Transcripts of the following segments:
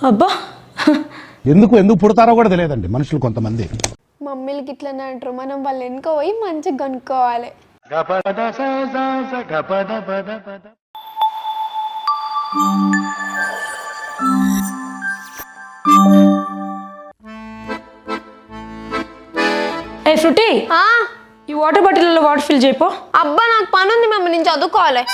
అబ్బా ఎందుకు పుడతారో కూడా తెలియదండి మనుషులు కొంతమంది. మమ్మీలకి ఇట్లనే అంటారు, మనం వాళ్ళు వెనుక పోయి మంచిగా కనుక్కోవాలి. ఏ ఫ్రూటీ, ఆ, ఈ వాటర్ బాటిల్లో వాటర్ ఫిల్ చేయపో. అబ్బా నాకు పని ఉంది మమ్మీ, నేను చదువుకోవాలి.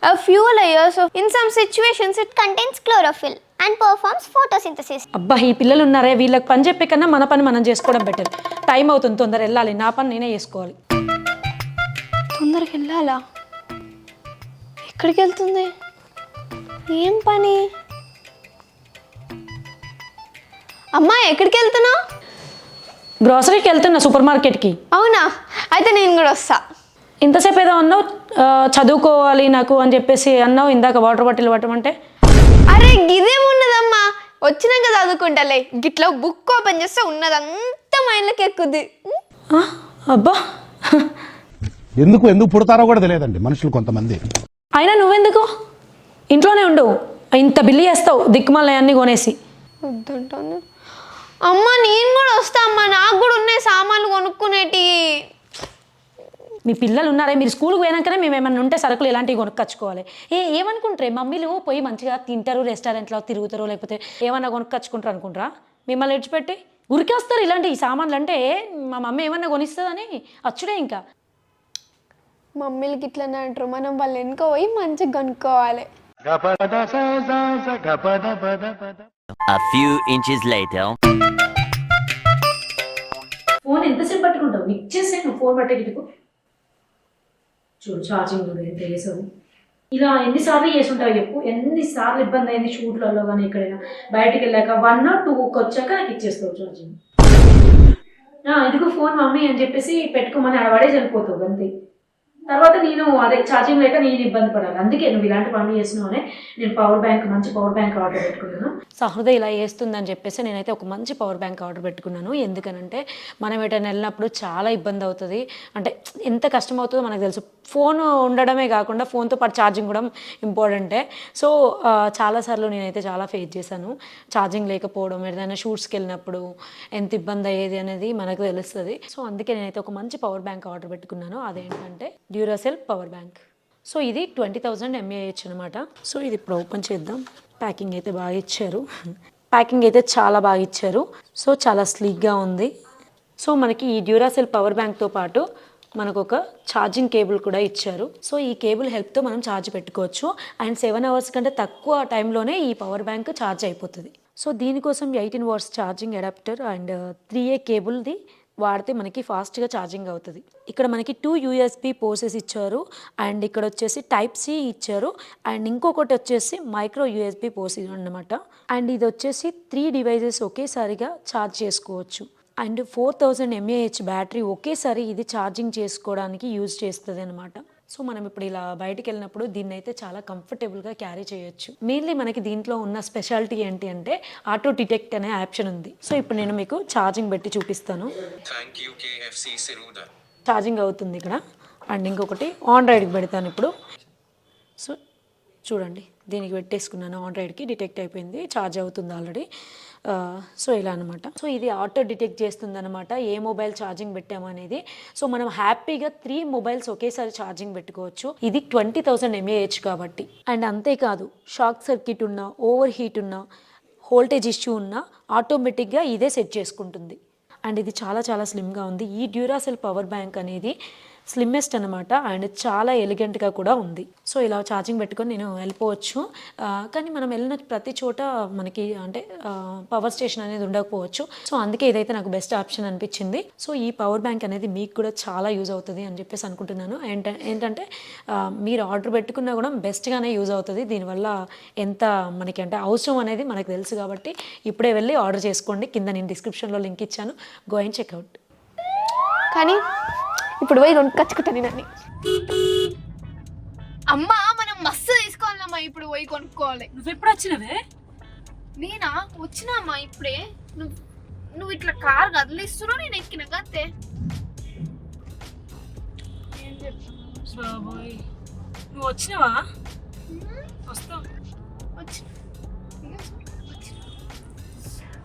A few layers of, in some situations it contains chlorophyll and performs photosynthesis. అబ్బా ఈ పిల్లలు ఉన్నారే, వీళ్ళకి పని చెప్పే కన్నా మన పని మనం చేసుకోవడం బెటర్. టైం అవుతుంది, తొందర వెళ్ళాలి. నా పని నేనే చేసుకోవాలి. తొందరగా వెళ్ళాలా? ఎక్కడికి వెళ్తుంది? ఏం పని? అమ్మా ఎక్కడికి వెళ్తున్నావు? గ్రాసరీకి వెళ్తున్నా, సూపర్ మార్కెట్కి. అవునా, అయితే నేను కూడా వస్తా. ఇంతసేపు ఏదో అన్నావు, చదువుకోవాలి నాకు అని చెప్పేసి అన్నావు ఇందాక. వాటర్ బాటిల్ పట్టమంటే అరే గిదేమున్నదమ్మా, వచ్చినాక చదువుకుంటాలే. గిట్లా బుక్ ఓపెన్ చేస్తే ఉన్నదంతా మైండ్లోకి ఎక్కుద్ది. అబ్బా ఎందుకు పుడతారో కూడా తెలియదండి మనుషులు కొంతమంది. అయినా నువ్వెందుకు ఇంట్లోనే ఉండు, ఇంత బిల్లు చేస్తావు దిక్కుమాల అన్నీ కొనేసి. వద్దంటాను అమ్మ, నేను కూడా వస్తా అమ్మా, నాకు కూడా ఉన్నాయి సామాన్లు కొనుక్కునేటి. మీ పిల్లలు ఉన్నారే, మీరు స్కూల్కి పోయినాకనే మేము ఏమన్నా ఉంటే సరుకులు ఇలాంటివి కొనుక్కొచ్చుకోవాలి. ఏమనుకుంటారే మమ్మీలు పోయి మంచిగా తింటారు, రెస్టారెంట్లో తిరుగుతారు, లేకపోతే ఏమన్నా కొనుక్కొచ్చుకుంటారు అనుకుంటారా? మిమ్మల్ని విడిచిపెట్టి ఉరికి వస్తారు ఇలాంటి సామాన్లు అంటే. మా మమ్మీ ఏమన్నా కొనిస్తుందని వచ్చుడే. ఇంకా మమ్మీలకి ఇట్లనే అంటారు, మనం వాళ్ళు వెనుక పోయి మంచిగా కనుక్కోవాలి. A few inches later. Phone ఎంతసేపు పట్టుకుంటావు? ఇచ్చేసే నువ్వు ఫోన్ పట్టేటికు. చూడు ఛార్జింగ్ కూడా ఎంత వేసావు. ఇలా ఎన్నిసార్లు చేసుంటావు చెప్పు. ఎన్నిసార్లు ఇబ్బంది అయింది షూట్లలో కానీ ఎక్కడైనా బయటికి వెళ్ళాక 1 or 2కి వచ్చాక నాకు ఇచ్చేస్తావు ఛార్జింగ్. ఇదిగో ఫోన్ మమ్మీ అని చెప్పేసి పెట్టుకోమని అడవాడే వెళ్ళిపోతావు అంతే. తర్వాత నేను అదే ఛార్జింగ్ లేక నేను ఇబ్బంది పడాలి. అందుకే నువ్వు ఇలాంటి పనులు చేస్తున్నావునే నేను మంచి పవర్ బ్యాంక్ ఆర్డర్ పెట్టుకున్నాను. సహృదయ ఇలా చేస్తుందని చెప్పేసి నేనైతే ఒక మంచి పవర్ బ్యాంక్ ఆర్డర్ పెట్టుకున్నాను. ఎందుకనంటే మనం ఎటైనా వెళ్ళినప్పుడు చాలా ఇబ్బంది అవుతుంది. అంటే ఎంత కష్టం అవుతుందో మనకు తెలుసు. ఫోన్ ఉండడమే కాకుండా ఫోన్తో పాటు ఛార్జింగ్ కూడా ఇంపార్టెంటే. సో చాలాసార్లు నేనైతే చాలా ఫేస్ చేశాను ఛార్జింగ్ లేకపోవడం. ఏదైనా షూట్స్కి వెళ్ళినప్పుడు ఎంత ఇబ్బంది అయ్యేది అనేది మనకు తెలుస్తుంది. సో అందుకే నేనైతే ఒక మంచి పవర్ బ్యాంక్ ఆర్డర్ పెట్టుకున్నాను. అదేంటంటే డ్యూరాసెల్ పవర్ బ్యాంక్. సో ఇది 20,000 mAh అనమాట. సో ఇది ఇప్పుడు ఓపెన్ చేద్దాం. ప్యాకింగ్ అయితే బాగా ఇచ్చారు. ప్యాకింగ్ అయితే చాలా బాగా ఇచ్చారు. సో చాలా స్లీక్గా ఉంది. సో మనకి ఈ డ్యూరాసెల్ పవర్ బ్యాంక్తో పాటు మనకు ఒక ఛార్జింగ్ కేబుల్ కూడా ఇచ్చారు. సో ఈ కేబుల్ హెల్ప్తో మనం ఛార్జ్ పెట్టుకోవచ్చు. అండ్ 7 hours కంటే తక్కువ టైంలోనే ఈ పవర్ బ్యాంక్ ఛార్జ్ అయిపోతుంది. సో దీనికోసం 18 watts charging adapter and 3A కేబుల్ది వాడితే మనకి ఫాస్ట్గా ఛార్జింగ్ అవుతుంది. ఇక్కడ మనకి 2 USB పోర్ట్స్ ఇచ్చారు. అండ్ ఇక్కడ వచ్చేసి Type-C ఇచ్చారు. అండ్ ఇంకొకటి వచ్చేసి మైక్రో USB పోర్ట్స్ అన్నమాట. అండ్ ఇది వచ్చేసి 3 devices ఒకేసారిగా ఛార్జ్ చేసుకోవచ్చు. అండ్ 4000 mAh బ్యాటరీ ఒకేసారి ఇది ఛార్జింగ్ చేసుకోవడానికి యూజ్ చేస్తుంది అనమాట. సో మనం ఇప్పుడు ఇలా బయటికి వెళ్ళినప్పుడు దీన్ని అయితే చాలా కంఫర్టబుల్గా క్యారీ చేయొచ్చు. మెయిన్లీ మనకి దీంట్లో ఉన్న స్పెషాలిటీ ఏంటి అంటే ఆటో డిటెక్ట్ అనే ఆప్షన్ ఉంది. సో ఇప్పుడు నేను మీకు ఛార్జింగ్ పెట్టి చూపిస్తాను. ఛార్జింగ్ అవుతుంది ఇక్కడ. అండ్ ఇంకొకటి ఆండ్రాయిడ్కి పెడతాను ఇప్పుడు. సో చూడండి, దీనికి పెట్టేసుకున్నాను. ఆండ్రాయిడ్కి డిటెక్ట్ అయిపోయింది, ఛార్జ్ అవుతుంది ఆల్రెడీ. సో ఇలా అనమాట. సో ఇది ఆటో డిటెక్ట్ చేస్తుంది అనమాట ఏ మొబైల్ ఛార్జింగ్ పెట్టాము అనేది. సో మనం హ్యాపీగా 3 మొబైల్స్ ఒకేసారి ఛార్జింగ్ పెట్టుకోవచ్చు. ఇది 20,000 mAh కాబట్టి. అండ్ అంతేకాదు, షాక్ సర్క్యూట్ ఉన్నా, ఓవర్ హీట్ ఉన్నా, వోల్టేజ్ ఇష్యూ ఉన్నా ఆటోమేటిక్గా ఇదే సెట్ చేసుకుంటుంది. అండ్ ఇది చాలా చాలా స్లిమ్గా ఉంది. ఈ డ్యూరాసెల్ పవర్ బ్యాంక్ అనేది స్లిమ్మెస్ట్ అనమాట. అండ్ చాలా ఎలిగెంట్గా కూడా ఉంది. సో ఇలా ఛార్జింగ్ పెట్టుకొని నేను వెళ్ళిపోవచ్చు. కానీ మనం వెళ్ళిన ప్రతి చోట మనకి అంటే పవర్ స్టేషన్ అనేది ఉండకపోవచ్చు. సో అందుకే ఇదైతే నాకు బెస్ట్ ఆప్షన్ అనిపించింది. సో ఈ పవర్ బ్యాంక్ అనేది మీకు కూడా చాలా యూజ్ అవుతుంది అని చెప్పేసి అనుకుంటున్నాను. ఏంటంటే మీరు ఆర్డర్ పెట్టుకున్నా కూడా బెస్ట్గానే యూజ్ అవుతుంది. దీనివల్ల ఎంత మనకి అంటే అవసరం అనేది మనకు తెలుసు కాబట్టి ఇప్పుడే వెళ్ళి ఆర్డర్ చేసుకోండి. కింద నేను డిస్క్రిప్షన్లో లింక్ ఇచ్చాను, గో అండ్ చెక్అవుట్. కానీ ఇప్పుడు పోయి కొనుక్కొచ్చుకుంటాను నన్ను. అమ్మా మనం మస్తు తీసుకోవాలమ్మా, ఇప్పుడు పోయి కొనుక్కోవాలి. నువ్వు ఎప్పుడు వచ్చినవే? నేనా వచ్చినామ్మా ఇప్పుడే. నువ్వు ఇట్లా కారు కదిలిస్తున్నావు, నేను ఎక్కినాక అంతే. బాబోయ్ నువ్వు వచ్చినావా? వస్తావు.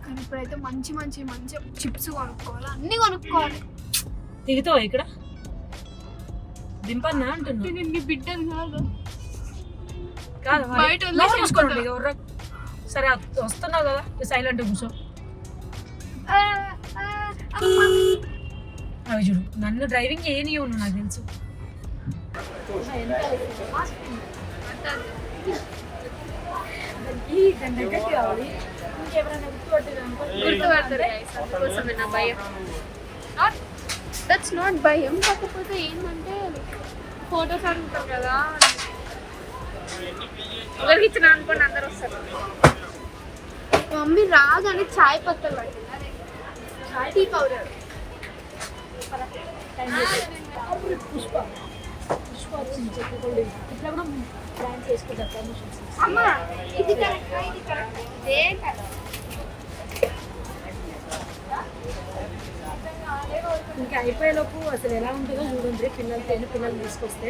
కానీ ఇప్పుడైతే మంచి మంచి మంచి చిప్స్ కొనుక్కోవాలి, అన్ని కొనుక్కోవాలి. దిగుతావా ఇక్కడ? దింపన్నా అంటున్నా. నేను నీ బిడ్డను కాదు. కాదు బయట వదిలేసి చూసుకోండి. సరే వస్తున్నావు కదా, సైలెంట్ కూర్చో. అవి చూడు, నన్ను డ్రైవింగ్ చేయనివ్వు నువ్వు, నాకు తెలుసు. దట్స్ నాట్ భయం, కాకపోతే ఏంటంటే ఫోటోస్ అడుగుతారు కదా, ఎవరికి ఇచ్చిన అనుకోండి అందరు వస్తారు. మమ్మీ రాగానే చాయ్ పత్తలు పడుతుంది, చాయ్ టీ పౌడర్. పుష్ప వచ్చింది, ఇట్లా కూడా ప్లాన్ చేసుకుంటారు. అమ్మా ఇది కరెక్ట్, ఇది కరెక్ట్, ఇదే కదా. ఇంకా అయిపోయేలోపు అసలు ఎలా ఉంటుందో చూడండి. పిల్లలు తీసుకొస్తే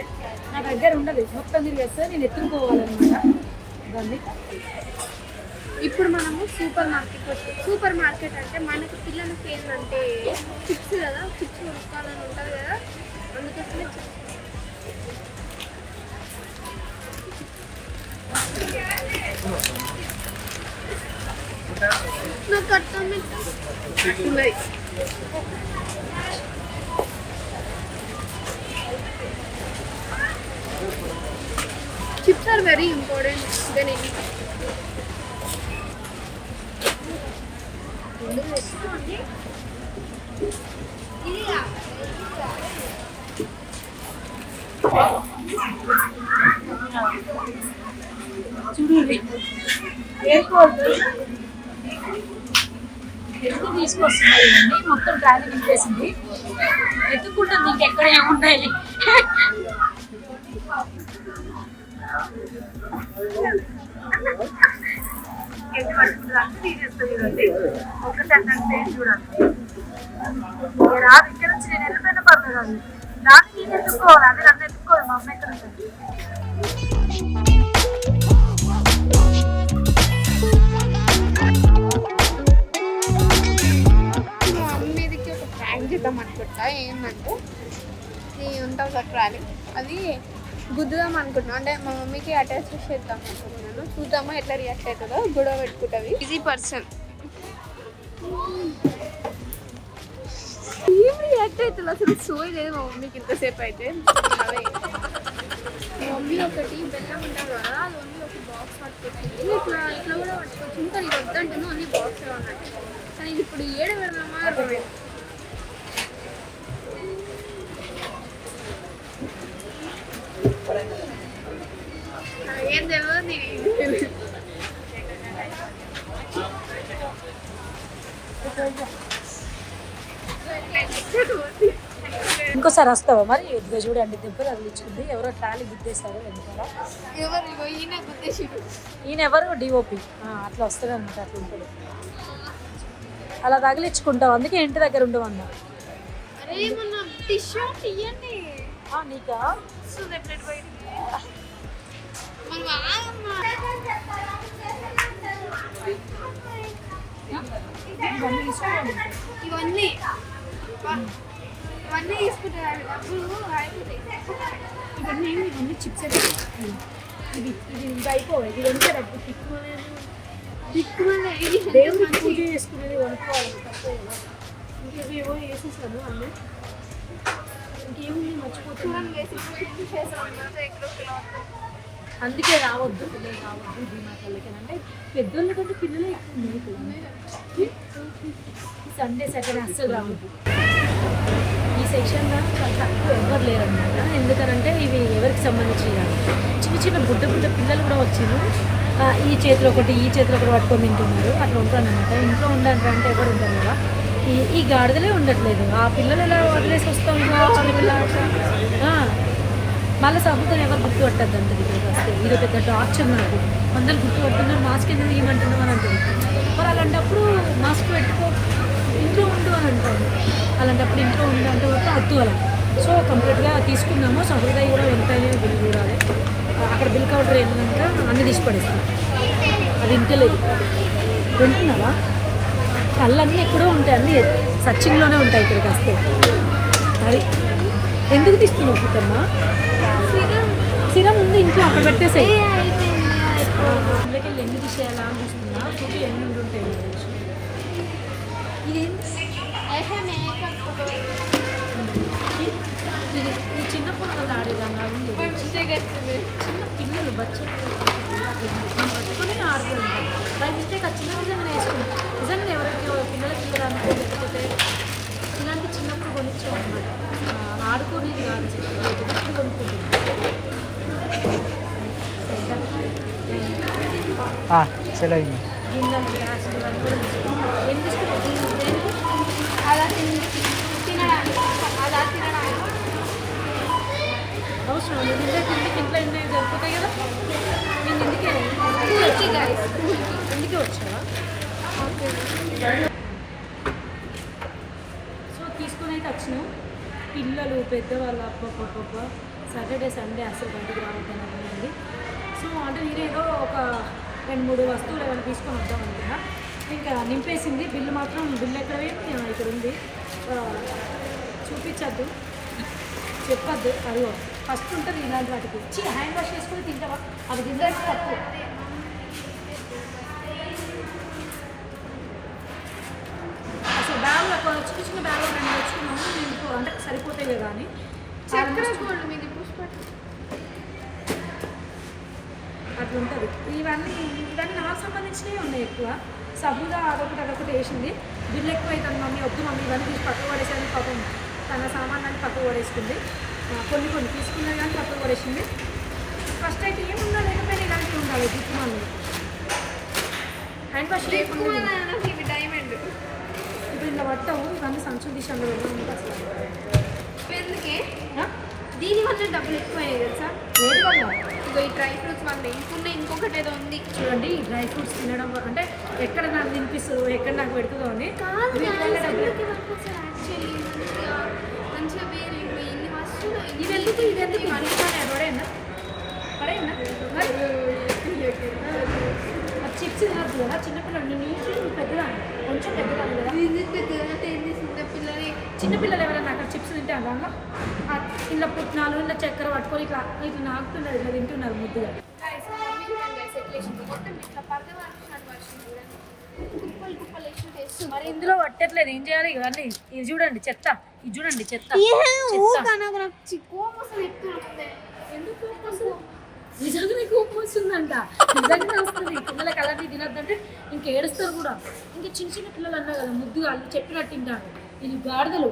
నా దగ్గర ఉండదు, మొత్తం తిరిగేస్తే నేను ఎత్తుకోవాలన్నమాట దాన్ని. ఇప్పుడు మనము సూపర్ మార్కెట్ వచ్చాం. సూపర్ మార్కెట్ అంటే మనకి పిల్లలకి ఏంటంటే చిప్స్ కదా, చిప్స్ కొనుక్కోవాలని ఉంటుంది కదా, అందుకోసమే నాకు అర్థం chips are very important than anything. చూడండి ఎయిర్పోర్ట్ ఎందుకు తీసుకొస్తున్నాయి ఇవన్నీ, మొత్తం ట్రాలీ నింపేసింది. ఎత్తుకుంటుంది ఇంకెక్కడ ఏముంటాయి. రాదు ఇక్కడ నుంచి నేను వెళ్ళిపోయిన పర్లేదు, దాన్ని నేను ఎత్తుకోవాలి, అది నన్ను ఎత్తుకోవాలి. మా అమ్మ ఎక్కడ ఉంటుంది. మా మమ్మీదికి ఒక ప్రాంక్ చేద్దాం అనుకుంటా. ఏంటంటే ఇది ఉంటుంది కదా ట్రాలీ, అది గుద్దుదాం అనుకుంటున్నాం. అంటే మా మమ్మీకి అటాచ్ చేద్దాం అనుకుంటున్నాను. చూద్దామా ఎట్లా రియాక్ట్ అవుతుందో. గొడవ పెట్టుకుంటుంది. ఈజీ పర్సన్ ఏం రియాక్ట్ అవుతుంది అసలు, సోయి లేదు మా మమ్మీకి ఇంతసేపు అయితే. అదే మా మమ్మీ ఒకటి బెల్లం ఉంటారు కదా, అది ఓన్లీ ఒక బాక్స్ పట్టుకొచ్చింది. ఇట్లా ఇట్లా కూడా పట్టుకొచ్చింది, కానీ ఇది వద్దంటుంది, ఓన్లీ బాక్స్ ఉన్నట్టు. కానీ ఇది ఇప్పుడు ఏడ పెడదామా అర్థమైంది. ఏం తెలియదు. ఇంకోసారి వస్తావా మరి? ఇదిగో చూడండి, దెబ్బలు తగిలించుకుంది. ఎవరో ట్రాలీ గుద్దేశారు వెనకాల. ఎవరు ఈయన గుద్దేశాడు. ఈయన ఎవరు? డిఓపి. అట్లా వస్తుంది అనమాట, అట్లా ఉంటుంది. అలా తగిలించుకుంటావు, అందుకే ఇంటి దగ్గర ఉండవన్నా. అరే మొన్న టిష్యూ ఇవ్వండి నీకా ఇవన్నీ ఇవన్నీ తీసుకుంటారు, డబ్బులు అయిపోతాయి. ఇవన్నీ చిప్స్ ఇది అయిపోవాలి. ఇది వంటే డబ్బు దిక్కుమలే దేవుడికి పూజ చేసుకునేది కొనుక్కోవాలి. ఇంకేమో వేసేసాను అన్నీ. ఇంకేముంది మర్చిపోతున్నాను. అందుకే రావద్దు, పిల్లలు రావద్దు దీమాకళ్ళకి. అంటే పెద్దోళ్ళ కంటే పిల్లలే ఎక్కువ ఉన్నాయి. సండే సాటర్డే అస్సలు రావద్దు. ఈ సెక్షన్లో చాలా తక్కువ ఎవరు లేరన్నమాట. ఎందుకనంటే ఇవి ఎవరికి సంబంధించి కాదు, చిన్న చిన్న బుడ్డ పిల్లలు కూడా వచ్చింది. ఈ చేతిలో ఒకటి ఈ చేతిలో ఒకటి పట్టుకొని తింటున్నారు. అట్లా ఉంటారన్నమాట. ఇంట్లో ఉండాలంటే ఎవరు ఉంటారు కదా. ఈ గాడిదలే ఉండట్లేదు. ఆ పిల్లలు ఎలా వదిలేసి వస్తాం మళ్ళీ సబ్బుతో ఎవరు గుర్తు పట్టద్దు అంటది. ఇక్కడికి వస్తే ఇది పెద్ద టార్చర్ నాకు. అందరు గుర్తు పడుతున్నారు, మాస్క్ ఎందుకు తీయమంటున్నావు అని అంటుంది. మరి అలాంటప్పుడు మాస్క్ పెట్టుకో, ఇంట్లో ఉండు అని అంటాను. అలాంటప్పుడు ఇంట్లో ఉండు అంటే వద్దు అలా సో కంప్లీట్గా తీసుకున్నాము. సహృదయ కూడా ఎంత బిల్ చూడాలి. అక్కడ బిల్ కౌంటర్ ఏంటంటే అన్నీ తీసి పడేస్తాం. అది ఇంటలేదు వింటున్నావా? కళ్ళన్నీ ఎక్కడో ఉంటాయి, అన్నీ సర్చింగ్లోనే ఉంటాయి. ఇక్కడికి వస్తే అది ఎందుకు తీస్తున్నావు పుట్టమ్మా? సిరం ఉంది ఇంట్లో, అక్కడ పెట్టేసాయి. అందులోకి వెళ్ళి ఎన్ని తీసేయాలా అని చూస్తున్నా. చూపి ఎన్ని ఉంటాయి. ఇది ఈ చిన్న పొరలు ఆడేదాన్ని ఉంది. చిన్న పిల్లలు పట్టుకొని ఆడుతుంటారు. బై మిస్టేక్ ఆ చిన్న నిజంగా వేసుకుంటాం. నిజంగా ఎవరికి పిల్లలకి ఇవ్వడానికి లేకపోతే ఇలాంటి చిన్నప్పుడు కొనిచ్చాం అనమాట. ఆడుకోనేది కాదు, చిన్నప్పుడు కొనుక్కుంటుంది. గిన్నెలు గ్లాసులు ఇవన్నీ కూడా తీసుకుంటాం. ఏం తీసుకుంటాం? అలా తినడానికి అవసరం లేదు. కిందకి ఇంట్లో ఎన్ని జరుపుతాయి కదా. నేను ఇందుకే వచ్చావా? సో తీసుకొని అయితే వచ్చినాం. పిల్లలు పెద్దవాళ్ళు అప్ప సాటర్డే సండే అసలు బయటికి రావద్దని. సో అంటే నేనేదో ఒక 2-3 వస్తువులు ఏమైనా తీసుకొని వద్దాం అనుకున్నా. ఇంకా నింపేసింది. బిల్లు మాత్రం బిల్లు ఎక్కడవే ఇక్కడ ఉంది. చూపించద్దు, చెప్పద్దు. అది ఫస్ట్ ఉంటుంది ఇలాంటి వాటికి. హ్యాండ్ వాష్ చేసుకొని తింటావా? అది తింటే తప్పు. అసలు బ్యాగ్లో చిన్న చిన్న బ్యాగ్లో 2 తెచ్చుకున్నాము. ఇంట్లో అంటే సరిపోతాయి కదా అని. అట్లా ఉంటుంది. ఇవన్నీ నాకు సంబంధించినవి ఉన్నాయి ఎక్కువ. సబుదా అదొకటి వేసింది. బిల్లు ఎక్కువ అవుతుంది మమ్మీ, వద్దు మమ్మీ ఇవన్నీ తీసి పక్కకు పడేసేది. పాపం తన సామాన్యాన్ని పక్కకు పడేసుకుంది. కొన్ని తీసుకున్నది కానీ పక్కకు పడేసింది. ఫస్ట్ అయితే ఏముందా లేకపోయినా ఇలాంటివి ఉండాలి. దిక్కుమాలి హ్యాండ్ వాష్ లేకుండా డైమండ్ ఇప్పుడు ఇలా పట్టాము. ఇవన్నీ సంచులు తీసి అందులో వెళ్ళాము. అసలు ఎందుకే దీని వల్ల డబ్బులు ఎక్కువైనాయి తెలుసా? ఏది వల్ల? ఇగో ఈ డ్రై ఫ్రూట్స్ వల్ల ఇంకొకటి ఏదో ఉంది చూడండి. ఈ డ్రై ఫ్రూట్స్ తినడం అంటే ఎక్కడ నాకు తినిపిస్తుందో ఎక్కడ నాకు పెడుతుందో అని మంచిగా వేరే ఇన్ని వస్తువులు ఇదెందుకు పడేనా చిప్స్ తినద్దు కదా చిన్నపిల్లలు. నేను పెద్దదాన్ని, కొంచెం పెద్దదాన్ని కదా. చిన్నపిల్లలు ఎవరైనా అక్కడ చిప్స్ తింటే అలా ఇలా పుట్నాలు ఇలా చక్కెర పట్టుకొని ఇట్లా నాకుతున్నారు, ఇట్లా తింటున్నారు ముద్దుగా. మరి ఇందులో పట్టట్లేదు, ఏం చేయాలి? ఇవన్నీ ఇది చూడండి చెత్త, ఇది చూడండి చెత్త. ఎందుకు నిజంగానే కోపం వస్తుందంట. నిజంగానే వస్తుంది. పిల్లలకి అలాంటివి తినద్దంటే ఇంకేడుస్తారు కూడా. ఇంకా చిన్న చిన్న పిల్లలు అన్నా కదా ముద్దుగా వాళ్ళు చెప్పినట్టు తింటారు. ఇది గాడిదలు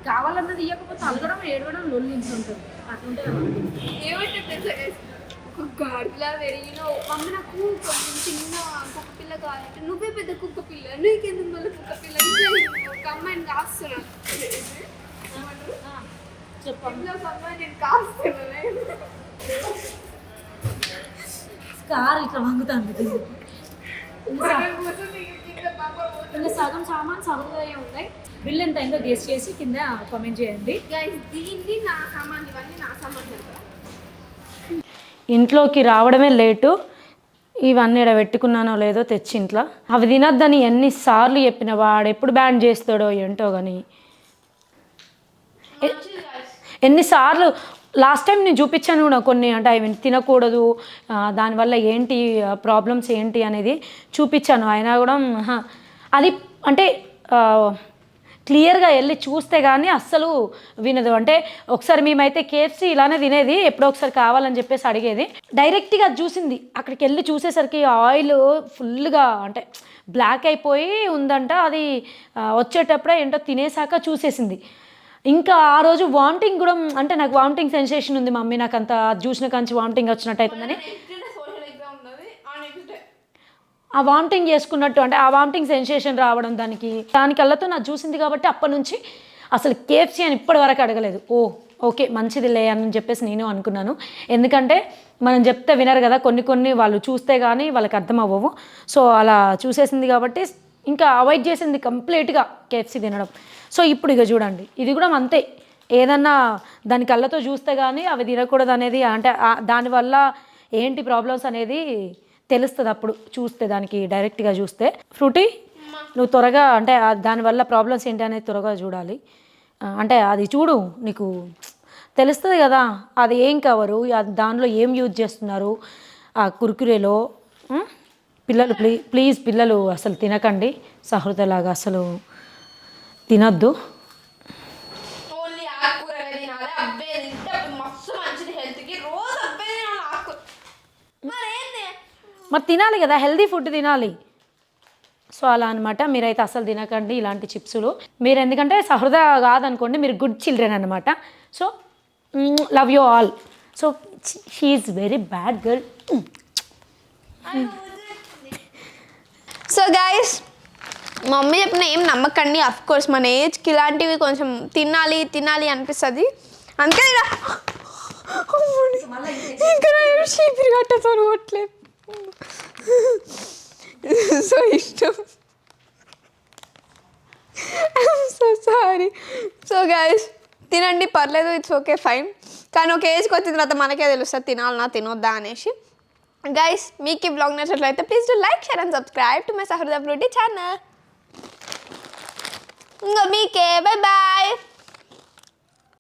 కావాలన్నది ఇవ్వకపోతే అలగడం ఏడవడం లొల్లింటుంటారు. అట్లుంటే ఒక గాడిలా పెరిగినావు మమ్మీ. నాకు కొంచెం చిన్న కుక్క పిల్ల కావాలంటే నువ్వే పెద్ద కుక్క పిల్ల, నీకెందుకు మళ్ళీ కుక్క పిల్ల? ఒక అమ్మాయిని కాస్తున్నాను చెప్పండి. ఒక అమ్మాయి నేను కాస్తున్నాను. కారు ఇట్లా వంగుతుంది. ఇంకా సగం సామాన్ సహృదయం ఉన్నాయి. బిల్ ఎంత అయిందో గెస్ చేసి కింద కామెంట్ చేయండి. దీన్ని నా సామాన్, ఇవన్నీ నా సామాన్. ఇంట్లోకి రావడమే లేటు. ఇవన్నీ ఇక్కడ పెట్టుకున్నానో లేదో తెచ్చి ఇంట్లో అవి తినొద్దని ఎన్నిసార్లు చెప్పిన వాడు ఎప్పుడు బ్యాన్ చేస్తాడో ఏంటో కానీ. ఎన్నిసార్లు లాస్ట్ టైం నేను చూపించాను కూడా కొన్ని, అంటే అవి తినకూడదు దానివల్ల ఏంటి ప్రాబ్లమ్స్ ఏంటి అనేది చూపించాను. అయినా కూడా అది అంటే క్లియర్గా వెళ్ళి చూస్తే కానీ అస్సలు వినదు. అంటే ఒకసారి మేమైతే కేఎఫ్సీ ఇలానే తినేది, ఎప్పుడో ఒకసారి కావాలని చెప్పేసి అడిగేది. డైరెక్ట్గా చూసింది, అక్కడికి వెళ్ళి చూసేసరికి ఆయిల్ ఫుల్గా అంటే బ్లాక్ అయిపోయి ఉందంట. అది వచ్చేటప్పుడే ఏంటో తినేసాక చూసేసింది. ఇంకా ఆ రోజు వామిటింగ్ కూడా, అంటే నాకు వామిటింగ్ సెన్సేషన్ ఉంది మమ్మీ, నాకు అంత చూసిన కంచి వామిటింగ్ వచ్చినట్టు అవుతుందని ఆ వామిటింగ్ చేసుకున్నట్టు, అంటే ఆ వామిటింగ్ సెన్సేషన్ రావడం దానికల్లాతో నాకు చూసింది కాబట్టి అప్పటి నుంచి అసలు కేఎఫ్సీ అని ఇప్పటి వరకు అడగలేదు. ఓకే మంచిదిలే అని చెప్పేసి నేను అనుకున్నాను. ఎందుకంటే మనం చెప్తే వినరు కదా, కొన్ని వాళ్ళు చూస్తే కానీ వాళ్ళకి అర్థం అవ్వవు. సో అలా చూసేసింది కాబట్టి ఇంకా అవాయిడ్ చేసింది కంప్లీట్గా కేఎఫ్సీ తినడం. సో ఇప్పుడు ఇక చూడండి, ఇది కూడా అంతే, ఏదన్నా దాని కళ్ళతో చూస్తే కానీ అవి తినకూడదు అనేది, అంటే దానివల్ల ఏంటి ప్రాబ్లమ్స్ అనేది తెలుస్తుంది అప్పుడు చూస్తే, దానికి డైరెక్ట్గా చూస్తే. ఫ్రూటీ నువ్వు త్వరగా అంటే దానివల్ల ప్రాబ్లమ్స్ ఏంటి అనేది త్వరగా చూడాలి. అంటే అది చూడు, నీకు తెలుస్తుంది కదా అది ఏం కవరు, దానిలో ఏం యూజ్ చేస్తున్నారు ఆ కుర్కురేలో. పిల్లలు ప్లీజ్ పిల్లలు అసలు తినకండి, సహృదలాగా అసలు తినద్దు. ఓన్లీ ఆకుకూరలే తినాలి, అబ్బే తింటే అప్పుడు మస్తు మంచిది హెల్త్కి. రోజు అబ్బే తినాలి ఆకుకూర. మరేంది మరి తినాలి కదా, హెల్దీ ఫుడ్ తినాలి. సో అలా అనమాట. మీరైతే అసలు తినకండి ఇలాంటి చిప్సులు. మీరు ఎందుకంటే సహృద కాదనుకోండి, మీరు గుడ్ చిల్డ్రన్ అనమాట. So love you all. So she is very bad girl. So guys, mummy చెప్పిన ఏం నమ్మకండి. అఫ్ కోర్స్ మన ఏజ్కి ఇలాంటివి కొంచెం తినాలి తినాలి అనిపిస్తుంది. అందుకే ఇంకా చీపిరి కట్టతో ఓట్లేదు. సో ఇష్టం. So sorry. సో గైస్ తినండి, పర్లేదు, ఇట్స్ ఓకే, ఫైన్. కానీ ఒక ఏజ్కి వచ్చిన తర్వాత మనకే తెలుస్తుంది తినాలన్నా తినొద్దా అనేసి. గైస్ మీకు ఈ బ్లాగ్ నచ్చినట్లయితే please do like, share and subscribe to my Sahruda fruity channel. ఇంకా మీకే బాయ్ బాయ్.